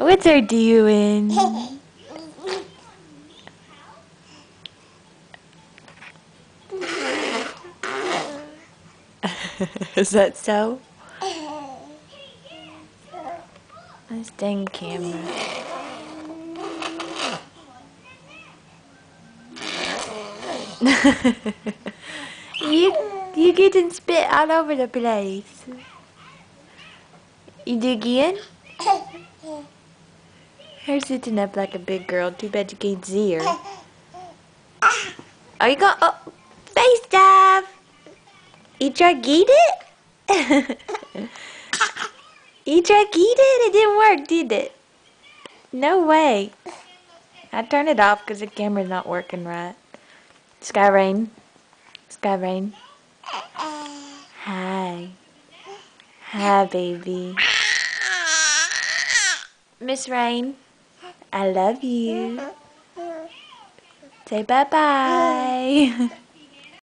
What's her doing? Is that so? This dang camera. you getting spit all over the place. You dig in? Her sitting up like a big girl. Too bad you can't see her. Are you going? Oh, face dive. You try to get it? You tried to eat it? It didn't work, did it? No way. I turned it off because the camera's not working right. Sky Rain. Sky Rain. Hi. Hi, baby. Miss Rain. I love you. Say bye-bye.